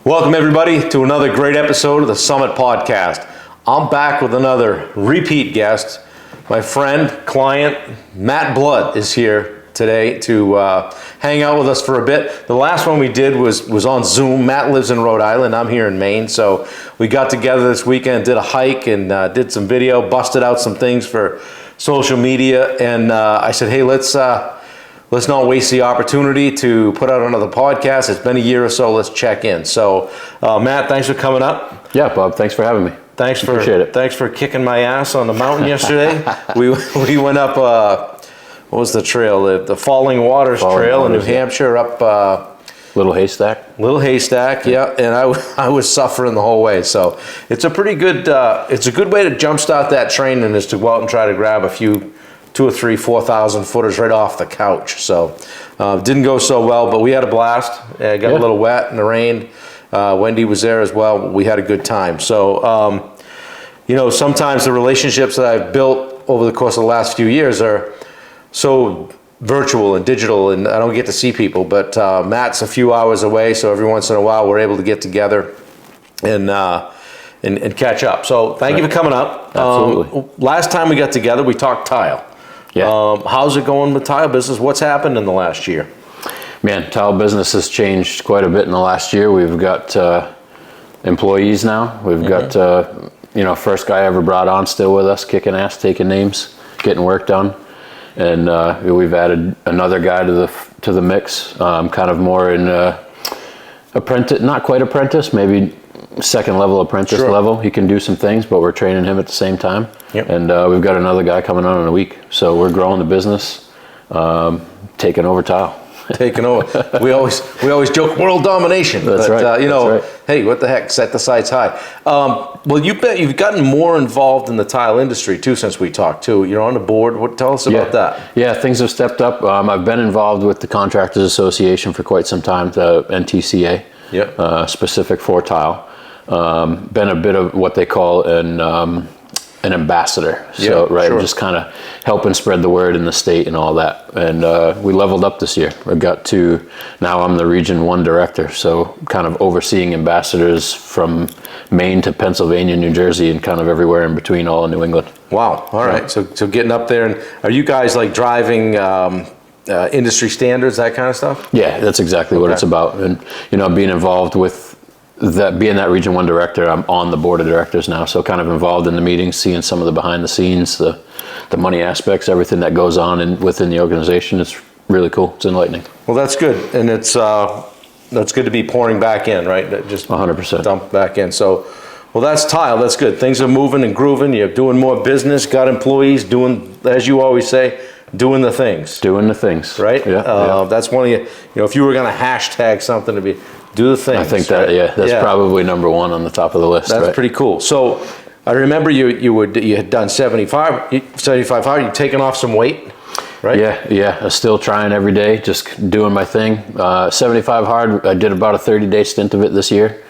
Welcome everybody to another great episode of the Summit Podcast. I'm back with another repeat guest. My friend, client, Matt Blood is here today to hang out with us for a bit. The last one we did was on Zoom. Matt lives in Rhode Island, I'm here in Maine, so we got together this weekend, did a hike and did some video, busted out some things for social media, and I said, hey, let's not waste the opportunity to put out another podcast. It's been a year or so. Let's check in. So, Matt, thanks for coming up. Yeah, Bob, thanks for having me. Appreciate it. Thanks for kicking my ass on the mountain yesterday. we went up, what was the trail? The Falling Waters Trail in New Hampshire up... Little Haystack? Yeah. And I was suffering the whole way. So it's a pretty good, it's a good way to jumpstart that training is to go out and try to grab a few 2 or 3, 4,000 footers right off the couch. So didn't go so well, but we had a blast. Got a little wet and it rained. Wendy was there as well. But we had a good time. So, sometimes the relationships that I've built over the course of the last few years are so virtual and digital, and I don't get to see people, but Matt's a few hours away. So every once in a while we're able to get together and catch up. So thank you for coming up. Absolutely. Last time we got together, we talked tile. Yeah. How's it going with tile business? What's happened in the last year? Man, tile business has changed quite a bit in the last year. We've got employees now. We've got, first guy ever brought on still with us, kicking ass, taking names, getting work done. And we've added another guy to the mix, kind of more in apprentice, not quite apprentice, maybe second level apprentice level. He can do some things, but we're training him at the same time. Yep. And we've got another guy coming on in a week. So we're growing the business, taking over tile. Taking over. We always joke world domination. That's right. Hey, what the heck? Set the sights high. Well, you've gotten more involved in the tile industry too since we talked too. You're on the board. Tell us about that. Yeah, things have stepped up. I've been involved with the Contractors Association for quite some time, the NTCA, specific for tile. Been a bit of what they call an ambassador. So, just kind of helping spread the word in the state and all that. And we leveled up this year. Now I'm the Region 1 director, so kind of overseeing ambassadors from Maine to Pennsylvania, New Jersey, and kind of everywhere in between, all in New England. Wow. All right. So getting up there, and are you guys like driving industry standards, that kind of stuff? Yeah, that's exactly what it's about. And, being involved with being that Region 1 director, I'm on the board of directors now, so kind of involved in the meetings, seeing some of the behind the scenes, the money aspects, everything that goes on within the organization. It's really cool. It's enlightening. Well, that's good, and it's that's good to be pouring back in, right? Just 100%. Dump back in. So, well, that's tile. That's good. Things are moving and grooving. You're doing more business. Got employees doing, as you always say, doing the things. Doing the things. Right. Yeah. That's one of you. If you were going to hashtag something to be. Do the things. I think that, that's probably number one on the top of the list. That's pretty cool. So I remember you had done 75 hard. You'd taken off some weight, right? Yeah. I'm still trying every day, just doing my thing. 75 hard, I did about a 30-day stint of it this year,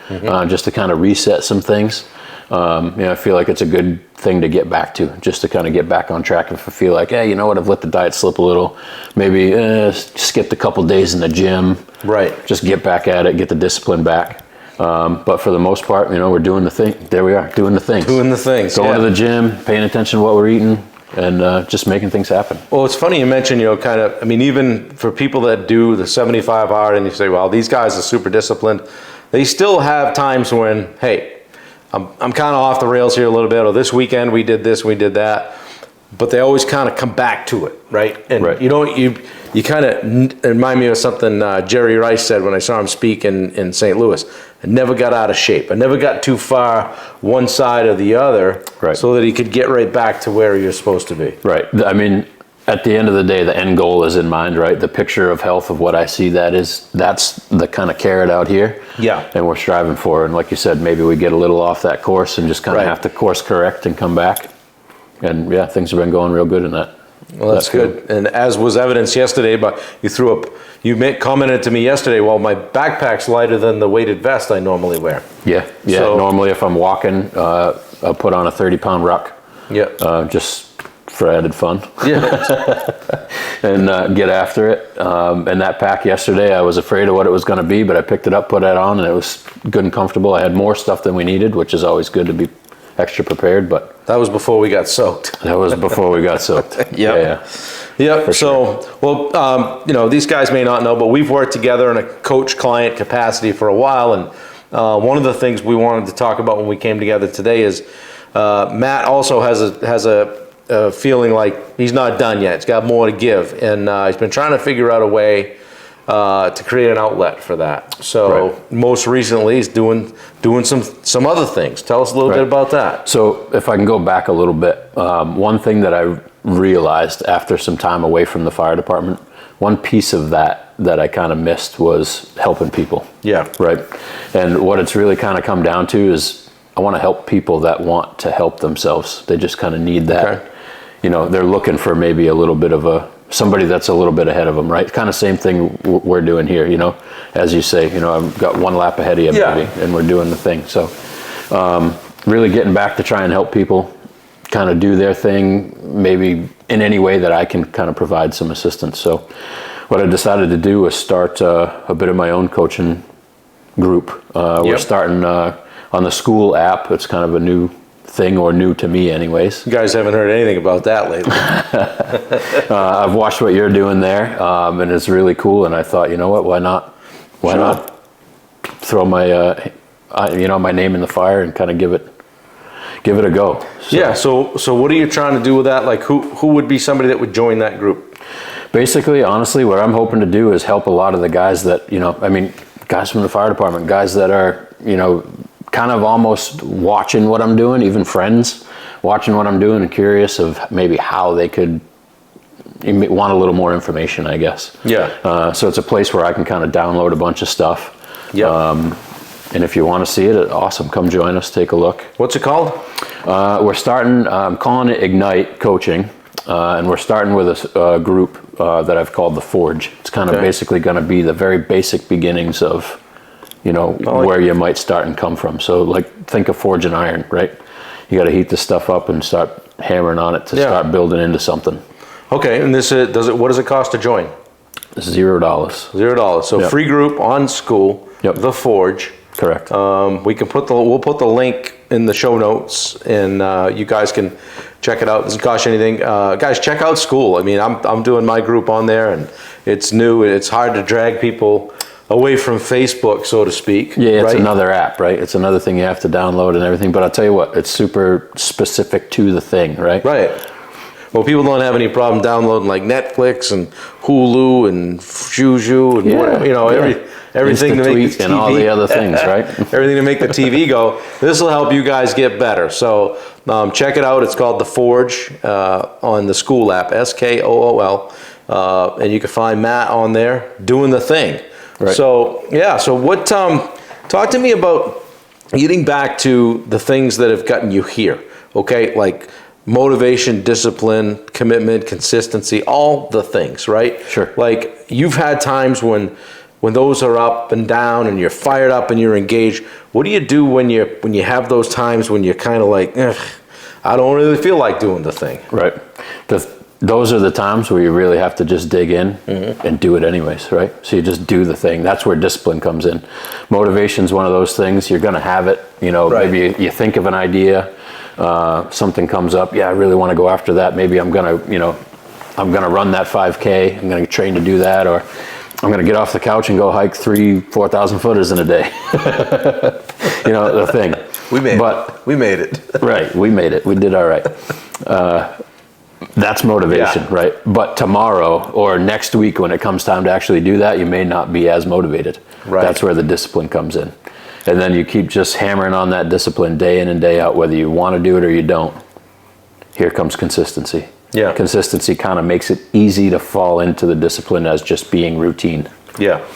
just to kind of reset some things. I feel like it's a good thing to get back to, just to kind of get back on track. If I feel like, hey, I've let the diet slip a little, maybe skipped a couple days in the gym. Right. Just get back at it, get the discipline back. But for the most part, we're doing the thing. There we are, doing the things. Doing the things. Going to the gym, paying attention to what we're eating, and just making things happen. Well, it's funny you mentioned, even for people that do the 75 hard and you say, well, these guys are super disciplined, they still have times when, hey, I'm kind of off the rails here a little bit, or this weekend we did this, we did that, but they always kind of come back to it, right? And you kind of remind me of something Jerry Rice said when I saw him speak in St. Louis. I never got out of shape. I never got too far one side or the other, so that he could get right back to where he was supposed to be. Right. I mean, at the end of the day, the end goal is in mind, right? The picture of health of what I see, that's the kind of carrot out here. Yeah. And we're striving for. And like you said, maybe we get a little off that course and just kind of have to course correct and come back. And things have been going real good in that. Well, that's good. And as was evidenced yesterday, but you commented to me yesterday, well, my backpack's lighter than the weighted vest I normally wear. Yeah. So, normally if I'm walking, I'll put on a 30-pound ruck. Yeah. Just for added fun. Yeah. And get after it. And that pack yesterday, I was afraid of what it was going to be, but I picked it up, put it on, and it was good and comfortable. I had more stuff than we needed, which is always good to be extra prepared. But That was before we got soaked. that was before we got soaked. Yeah. Yep. So, well, you know, these guys may not know, but we've worked together in a coach-client capacity for a while, and one of the things we wanted to talk about when we came together today is Matt also has a feeling like he's not done yet. He's got more to give, and he's been trying to figure out a way to create an outlet for that. So most recently, he's doing some other things. Tell us a little bit about that. So if I can go back a little bit, one thing that I realized after some time away from the fire department, one piece of that I kind of missed was helping people. Yeah. Right. And what it's really kind of come down to is I want to help people that want to help themselves. They just kind of need that. Okay. You know, they're looking for maybe a little bit of somebody that's a little bit ahead of them, right? Kind of same thing we're doing here, you know, as you say, you know, I've got one lap ahead of you, maybe, and we're doing the thing. So really getting back to try and help people kind of do their thing, maybe in any way that I can kind of provide some assistance. So what I decided to do was start a bit of my own coaching group. We're starting on the Skool app. It's kind of a new thing, or new to me anyways. You guys haven't heard anything about that lately. I've watched what you're doing there, and it's really cool. And I thought, you know what, why not throw my, my name in the fire and kind of give it a go. So, yeah. So what are you trying to do with that? Like who would be somebody that would join that group? Basically, honestly, what I'm hoping to do is help a lot of the guys that, guys from the fire department, guys that are, kind of almost watching what I'm doing, even friends watching what I'm doing and curious of maybe how they could want a little more information, I guess. Yeah. So it's a place where I can kind of download a bunch of stuff. Yeah. And if you want to see it, awesome. Come join us, take a look. What's it called? We're starting, I'm calling it Ignite Coaching. And we're starting with a group that I've called The Forge. It's kind of basically going to be the very basic beginnings of, where you might start and come from. So like think of forging iron, right? You got to heat this stuff up and start hammering on it to start building into something. Okay, and what does it cost to join? $0. $0. So free group on Skool, The Forge. Correct. We'll put the link in the show notes, and you guys can check it out. It doesn't cost you anything. Guys, check out Skool. I mean, I'm doing my group on there, and it's new. It's hard to drag people away from Facebook, so to speak. Yeah, it's another app, right? It's another thing you have to download and everything. But I'll tell you what, it's super specific to the thing, right? Right. Well, people don't have any problem downloading like Netflix and Hulu and Juju and whatever, everything to make the TV, and all the other things, right? Everything to make the TV go. This will help you guys get better. So check it out. It's called The Forge on the Skool app, Skool, and you can find Matt on there doing the thing. Right. So So what? Talk to me about getting back to the things that have gotten you here. Okay, like motivation, discipline, commitment, consistency, all the things, right? Sure. Like you've had times when those are up and down and you're fired up and you're engaged. What do you do when you have those times when you're kind of like, I don't really feel like doing the thing? Right. Those are the times where you really have to just dig in and do it anyways, right? So you just do the thing. That's where discipline comes in. Motivation's one of those things. You're going to have it. Maybe you think of an idea, something comes up. Yeah, I really want to go after that. Maybe I'm going to run that 5K. I'm going to train to do that, or I'm going to get off the couch and go hike 4,000 footers in a day. The thing. We made it. Right. We made it. We did all right. That's motivation, right? But tomorrow or next week, when it comes time to actually do that, you may not be as motivated. Right. That's where the discipline comes in. And then you keep just hammering on that discipline day in and day out, whether you want to do it or you don't. Here comes consistency. Yeah. Consistency kind of makes it easy to fall into the discipline as just being routine. Yeah.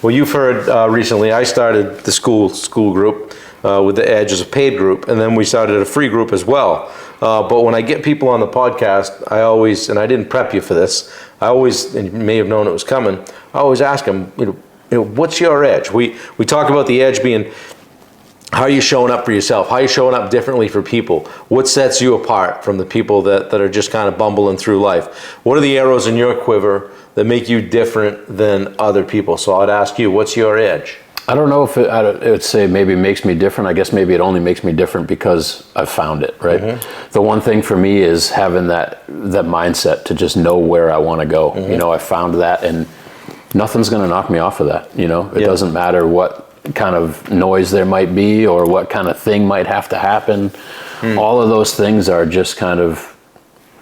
Well, you've heard recently, I started the Skool group with the Edge as a paid group, and then we started a free group as well. But when I get people on the podcast, I always, and I didn't prep you for this, and you may have known it was coming, I always ask them, what's your edge? We talk about the edge being how are you showing up for yourself? How are you showing up differently for people? What sets you apart from the people that are just kind of bumbling through life? What are the arrows in your quiver that make you different than other people? So I'd ask you, what's your edge? I don't know if it would say maybe makes me different. I guess maybe it only makes me different because I've found it, right? Mm-hmm. The one thing for me is having that mindset to just know where I want to go. Mm-hmm. You know, I found that, and nothing's going to knock me off of that. You know, it doesn't matter what kind of noise there might be or what kind of thing might have to happen. All of those things are just kind of,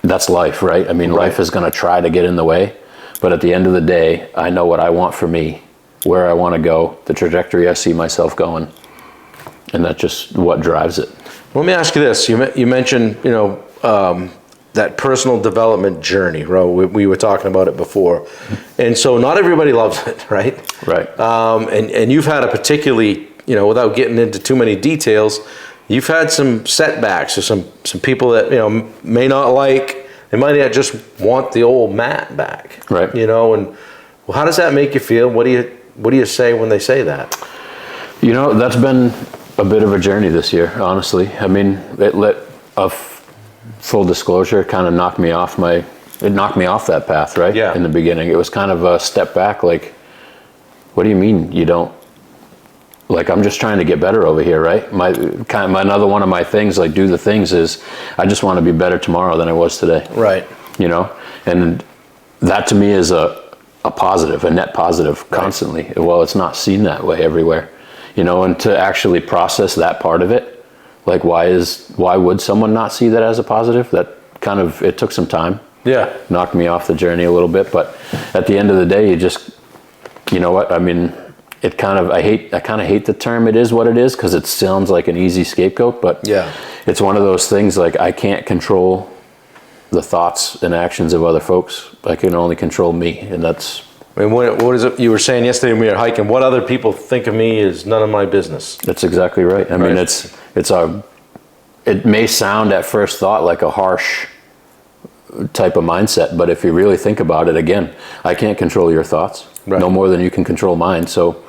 that's life, right? I mean, life is going to try to get in the way, but at the end of the day, I know what I want for me, where I want to go, the trajectory I see myself going, and that's just what drives it. Let me ask you this. You mentioned, you know, that personal development journey, right? We were talking about it before. And so not everybody loves it, right? Right. And you've had a particularly, you know, without getting into too many details, you've had some setbacks or some people that, you know, may not like, they might not just want the old Matt back. Right. You know, and well, how does that make you feel? What do you say when they say that? You know, that's been a bit of a journey this year, honestly. I mean, full disclosure, it kind of knocked me off that path, right? Yeah. In the beginning, it was kind of a step back. Like, what do you mean you don't? Like, I'm just trying to get better over here, right? Another one of my things, like do the things, is I just want to be better tomorrow than I was today. Right. You know, and that to me is a positive, a net positive, constantly. Right. Well, it's not seen that way everywhere, you know, and to actually process that part of it. Like, why would someone not see that as a positive? That kind of, it took some time. Yeah. Knocked me off the journey a little bit, but at the end of the day, you know what? I mean, I kind of hate the term "it is what it is" because it sounds like an easy scapegoat, but yeah, it's one of those things. Like, I can't control the thoughts and actions of other folks. I can only control me, and that's. I mean, what is it you were saying yesterday when we were hiking? What other people think of me is none of my business. That's exactly right. I mean, it may sound at first thought like a harsh type of mindset, but if you really think about it, again, I can't control your thoughts, no more than you can control mine. So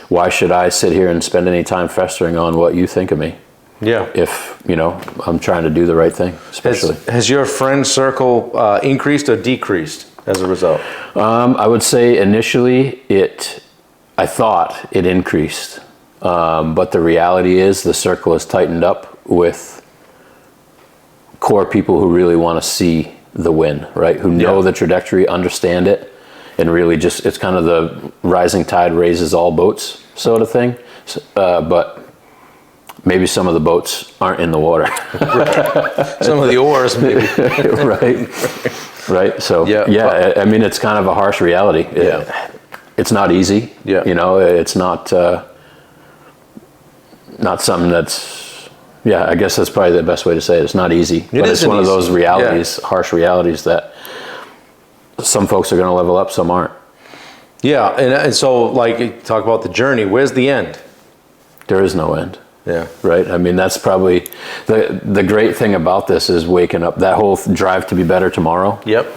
why should I sit here and spend any time festering on what you think of me? Yeah. If, you know, I'm trying to do the right thing, especially. Has your friend circle increased or decreased as a result? I would say initially I thought it increased, but the reality is the circle has tightened up with core people who really want to see the win, right? Who know the trajectory, understand it, and really just, it's kind of the rising tide raises all boats sort of thing. But maybe some of the boats aren't in the water. Right. Some of the oars, maybe. Right. So, I mean, it's kind of a harsh reality. It's not easy. Yeah. You know, it's not something that's, I guess that's probably the best way to say it. It's not easy. But it's one of those realities, harsh realities that some folks are going to level up, some aren't. Yeah. And so, like, you talk about the journey. Where's the end? There is no end. Yeah. Right. I mean, that's probably the great thing about this is waking up, that whole drive to be better tomorrow. Yep.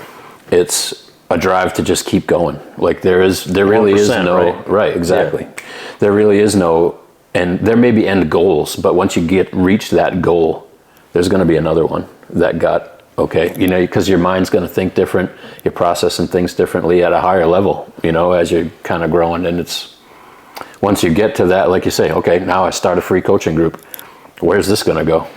It's a drive to just keep going. Like there really is no, right. Exactly. Yeah. There really is no, and there may be end goals, but once you reach that goal, there's going to be another one that you know, because your mind's going to think different. You're processing things differently at a higher level, you know, as you're kind of growing. And once you get to that, like you say, okay, now I start a free coaching group. Where's this going to go?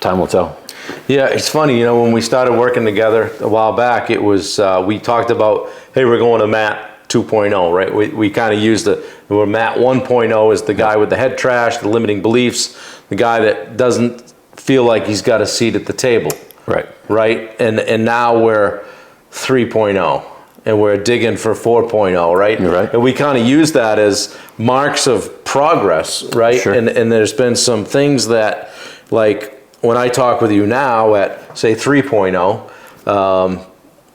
Time will tell. Yeah, it's funny, you know, when we started working together a while back, it was, we talked about, hey, we're going to Matt 2.0, right? We kind of used Matt 1.0 is the guy with the head trash, the limiting beliefs, the guy that doesn't feel like he's got a seat at the table. Right. Right? And now we're 3.0. And we're digging for 4.0, right? You're right. And we kind of use that as marks of progress, right? Sure. And there's been some things that, like, when I talk with you now at, say, 3.0,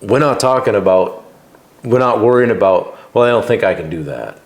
we're not worrying about, well, I don't think I can do that.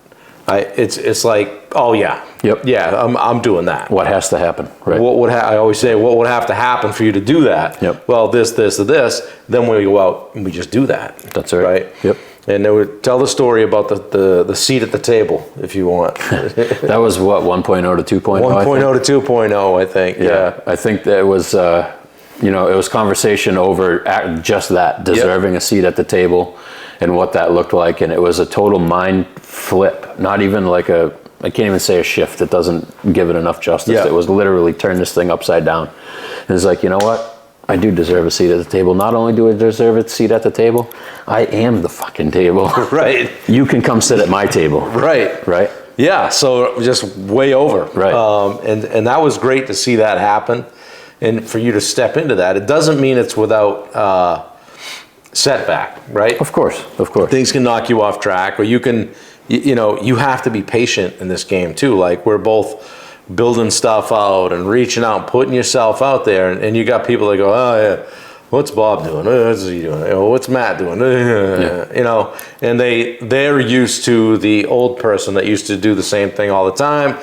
It's like, oh yeah, yep, yeah, I'm doing that. What has to happen, right? I always say, what would have to happen for you to do that? Yep. Well, this, or this. Then we go out and we just do that. That's right. Right. Yep. And they would tell the story about the seat at the table, if you want. That was what, 1.0 to 2.0? 1.0 to 2.0, I think. Yeah. I think that it was, it was conversation over just that, deserving a seat at the table and what that looked like. And it was a total mind flip, not even like I can't even say a shift. It doesn't give it enough justice. Yeah. It was literally turn this thing upside down. And it's like, you know what? I do deserve a seat at the table. Not only do I deserve a seat at the table, I am the fucking table. Right. You can come sit at my table. Right. Right. Yeah. So just way over. Right. And that was great to see that happen, and for you to step into that. It doesn't mean it's without setback, right? Of course. Things can knock you off track, or you can, you have to be patient in this game too. Like, we're both building stuff out and reaching out and putting yourself out there, and you got people that go, oh yeah, what's Bob doing? What's he doing? What's Matt doing? And they're used to the old person that used to do the same thing all the time.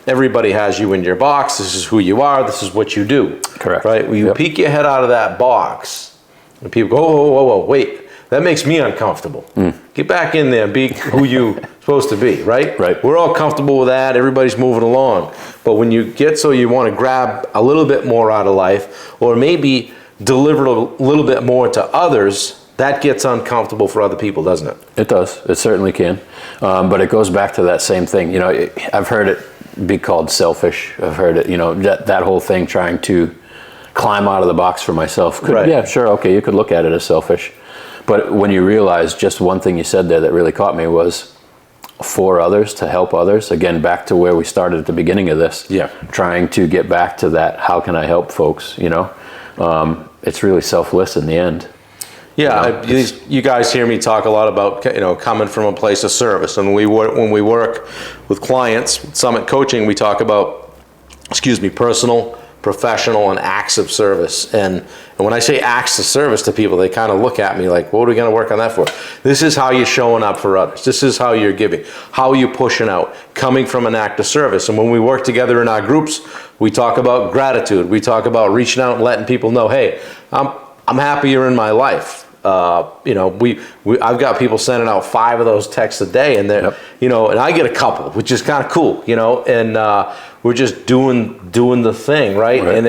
Everybody has you in your box. This is who you are. This is what you do. Correct. Right? When you peek your head out of that box, and people go, whoa, wait. That makes me uncomfortable. Get back in there and be who you're supposed to be, right? Right. We're all comfortable with that. Everybody's moving along. But when you get so you want to grab a little bit more out of life, or maybe deliver a little bit more to others, that gets uncomfortable for other people, doesn't it? It does. It certainly can. But it goes back to that same thing. I've heard it be called selfish. I've heard it, that whole thing, trying to climb out of the box for myself. Right. Yeah, sure. Okay. You could look at it as selfish. But when you realize, just one thing you said there that really caught me was for others, to help others. Again, back to where we started at the beginning of this. Yeah. Trying to get back to that, how can I help folks, It's really selfless in the end. Yeah, you guys hear me talk a lot about, coming from a place of service. And when we work with clients, Summit Coaching, we talk about, personal, professional, and acts of service. And when I say acts of service to people, they kind of look at me like, what are we going to work on that for? This is how you're showing up for others. This is how you're giving. How are you pushing out? Coming from an act of service. And when we work together in our groups, we talk about gratitude. We talk about reaching out and letting people know, hey, I'm happy you're in my life. I've got people sending out 5 of those texts a day, and they're, and I get a couple, which is kind of cool, and we're just doing the thing, right? And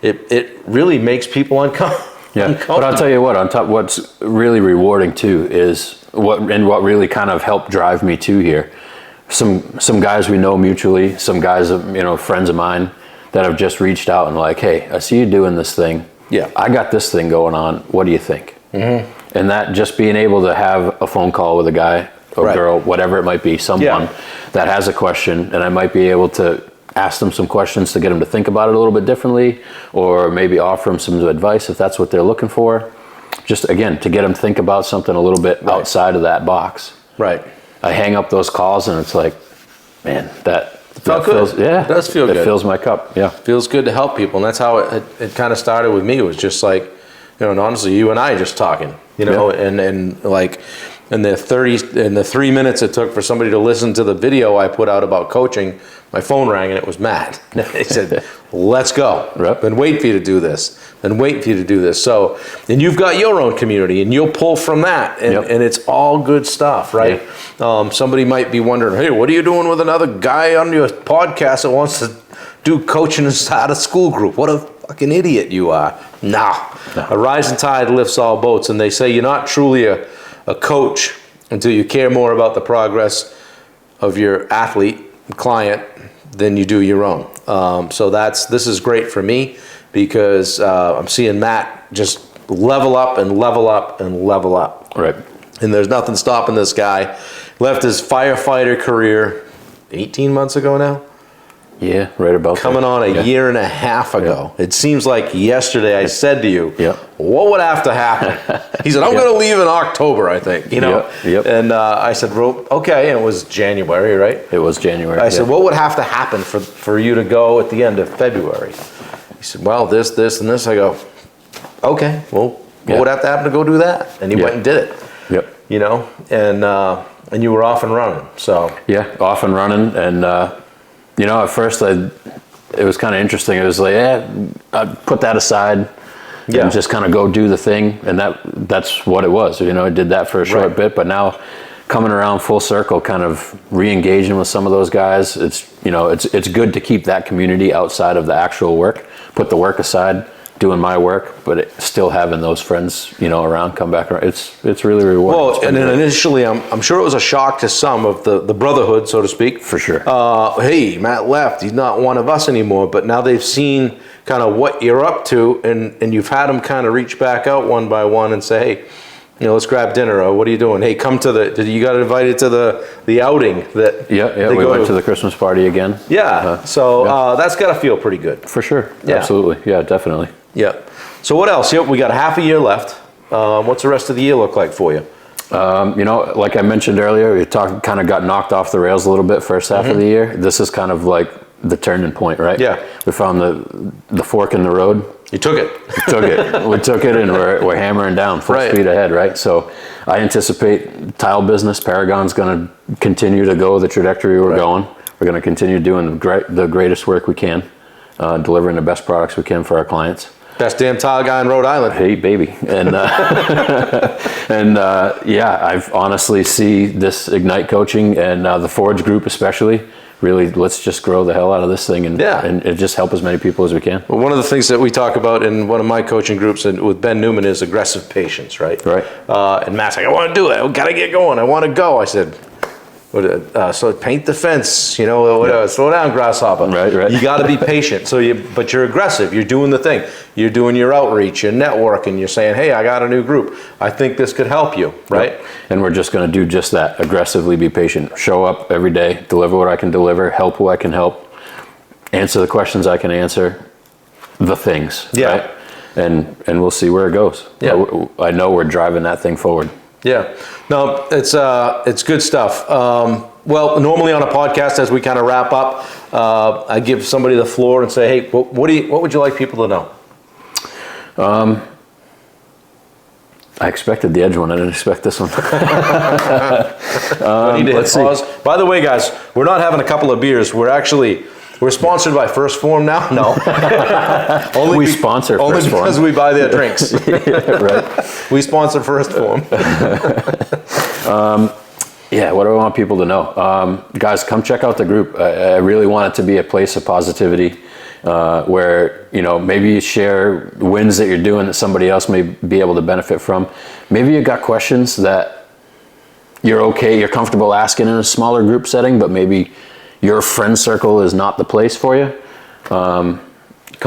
it really makes people uncomfortable. Yeah, but I'll tell you what, what's really rewarding too is what really kind of helped drive me to here. Some guys we know mutually, some guys, friends of mine that have just reached out and like, hey, I see you doing this thing. Yeah, I got this thing going on. What do you think? Mm-hmm. And that just being able to have a phone call with a guy or girl, whatever it might be, someone that has a question, and I might be able to ask them some questions to get them to think about it a little bit differently, or maybe offer them some advice if that's what they're looking for. Just again, to get them to think about something a little bit outside of that box. Right. I hang up those calls and it's like, man, that felt good. It does feel good. It fills my cup. Yeah. Feels good to help people. And that's how it kind of started with me. It was just like, and honestly, you and I just talking, and like, in the 3 minutes it took for somebody to listen to the video I put out about coaching, my phone rang and it was Matt. He said, let's go. Been waiting for you to do this. So, and you've got your own community and you'll pull from that, and it's all good stuff, right? Somebody might be wondering, hey, what are you doing with another guy on your podcast that wants to do coaching inside a school group? What a fucking idiot you are. Nah. A rising tide lifts all boats, and they say you're not truly a coach until you care more about the progress of your athlete, client, than you do your own. So this is great for me, because I'm seeing Matt just level up and level up and level up. Right. And there's nothing stopping this guy. Left his firefighter career 18 months ago now. Yeah, right about coming on a year and a half ago. It seems like yesterday I said to you, what would have to happen? He said, I'm going to leave in October, I think, And I said, well, okay, and it was January, right? It was January. I said, what would have to happen for you to go at the end of February? He said, well, this, and this. I go, okay, well, what would have to happen to go do that? And he went and did it. And you were off and running, so. Yeah, off and running, and at first it was kind of interesting. It was like, I put that aside. and just kind of go do the thing. And that's what it was. You know, I did that for a short bit, but now coming around full circle, kind of re-engaging with some of those guys. It's good to keep that community outside of the actual work, put the work aside, doing my work, but still having those friends, around, come back around. It's really rewarding. Well, and then initially, I'm sure it was a shock to some of the brotherhood, so to speak. For sure. Hey, Matt left. He's not one of us anymore. But now they've seen kind of what you're up to, and you've had them kind of reach back out one by one and say, hey, let's grab dinner. Or what are you doing? Hey, come to you got invited to the outing that? Yeah. We went to the Christmas party again. Yeah. That's got to feel pretty good. For sure. Yeah. Absolutely. Yeah, definitely. Yeah. So what else? We got half a year left. What's the rest of the year look like for you? Like I mentioned earlier, we kind of got knocked off the rails a little bit first half of the year. This is kind of like the turning point, right? Yeah. We found the fork in the road. You took it. We took it, and we're hammering down full speed ahead, right? So I anticipate tile business, Paragon's going to continue to go the trajectory we're going. We're going to continue doing the greatest work we can, delivering the best products we can for our clients. Best damn tile guy in Rhode Island. Hey, baby. And I've honestly see this Ignite coaching and the Forge group especially, really, let's just grow the hell out of this thing and just help as many people as we can. Well, one of the things that we talk about in one of my coaching groups and with Ben Newman is aggressive patience, right? Right. And Matt's like, I want to do it. I got to get going. I want to go. I said, so paint the fence, slow down, grasshopper. Right. You got to be patient. But you're aggressive. You're doing the thing. You're doing your outreach, your networking. You're saying, hey, I got a new group. I think this could help you, right? Yep. And we're just going to do just that. Aggressively be patient. Show up every day. Deliver what I can deliver. Help who I can help. Answer the questions I can answer. The things. Yeah. Right? And we'll see where it goes. Yeah. I know we're driving that thing forward. Yeah, no, it's good stuff. Well, normally on a podcast, as we kind of wrap up, I give somebody the floor and say, "Hey, what would you like people to know?" I expected the Edge one. I didn't expect this one. Let's pause. By the way, guys, we're not having a couple of beers. We're sponsored by First Form now. No, we sponsor only First Form because we buy their drinks. Right. We sponsor First Form. What do I want people to know? Guys, come check out the group. I really want it to be a place of positivity where, maybe you share wins that you're doing that somebody else may be able to benefit from. Maybe you got questions that you're comfortable asking in a smaller group setting, but maybe your friend circle is not the place for you. Come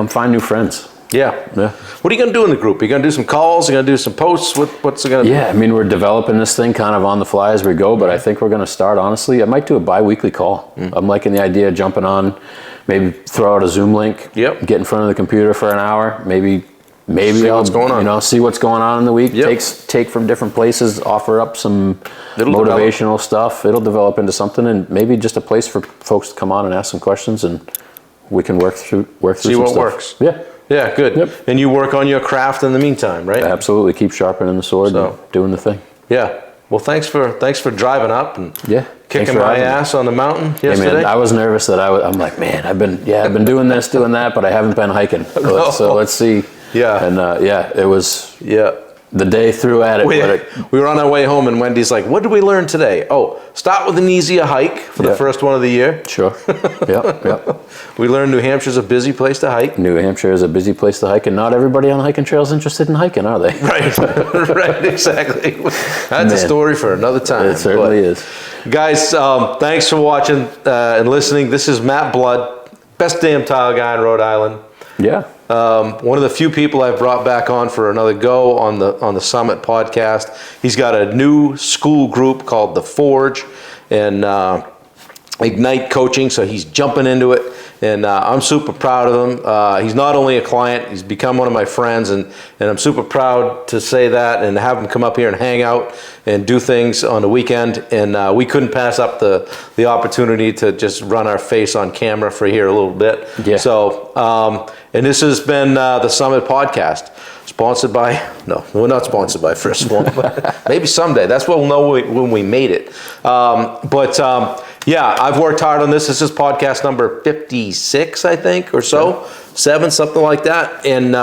find new friends. Yeah. What are you going to do in the group? Are you going to do some calls? Are you going to do some posts? What's it going to be? Yeah, we're developing this thing kind of on the fly as we go, but I think we're going to start, honestly, I might do a bi-weekly call. I'm liking the idea of jumping on, maybe throw out a Zoom link, get in front of the computer for an hour, maybe see what's going on. See what's going on in the week, Yep. take from different places, offer up some motivational stuff. It'll develop into something, and maybe just a place for folks to come on and ask some questions, and we can work through see some what stuff. works. Yeah, good. Yep. And you work on your craft in the meantime, right? Absolutely. Keep sharpening the sword and doing the thing. Yeah. Well, thanks for driving up and kicking my ass on the mountain yesterday. Hey man, I was nervous that I'm like, man, I've been doing this, doing that, but I haven't been hiking. So let's see. Yeah. And it was the day through at it. We were on our way home, and Wendy's like, what did we learn today? Oh, start with an easier hike for the first one of the year. Sure. Yep. We learned New Hampshire's a busy place to hike. New Hampshire is a busy place to hike, and not everybody on hiking trails is interested in hiking, are they? Right, exactly. That's a story for another time. It certainly is. Guys, thanks for watching and listening. This is Matt Blood, best damn tile guy in Rhode Island. Yeah. One of the few people I've brought back on for another go on the Summit podcast. He's got a new Skool group called the Forge and Ignite Coaching, so he's jumping into it, and I'm super proud of him. He's not only a client, he's become one of my friends, and I'm super proud to say that and have him come up here and hang out and do things on the weekend, and we couldn't pass up the opportunity to just run our face on camera for here a little bit. Yeah. So, and this has been the Summit Podcast. Sponsored by, no, we're not sponsored by First Form. Maybe someday. That's what we'll know when we made it. Yeah, I've worked hard on this. This is podcast number 56, I think, or so. 7, something like that. And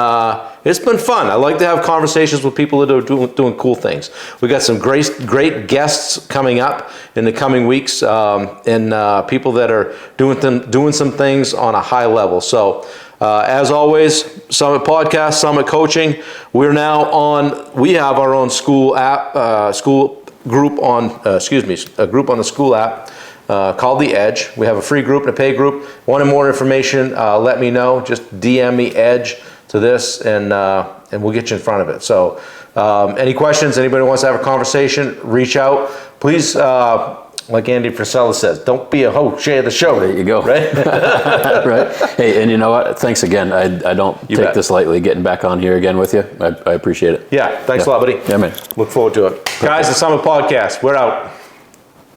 it's been fun. I like to have conversations with people that are doing cool things. We got some great guests coming up in the coming weeks, and people that are doing some things on a high level. So, as always, Summit Podcast, Summit Coaching. We have our own Skool app, Skool group on, a group on the Skool app called The Edge. We have a free group and a pay group. Wanting more information, let me know. Just DM me Edge to this, and we'll get you in front of it. So, any questions, anybody wants to have a conversation, reach out. Please, like Andy Frisella says, don't be a hoe, share the show. There you go. Right? Right. Hey, and you know what? Thanks again. I don't take this lightly, getting back on here again with you. I appreciate it. Yeah, thanks a lot, buddy. Yeah, man. Look forward to it. Guys, the Summit Podcast, we're out.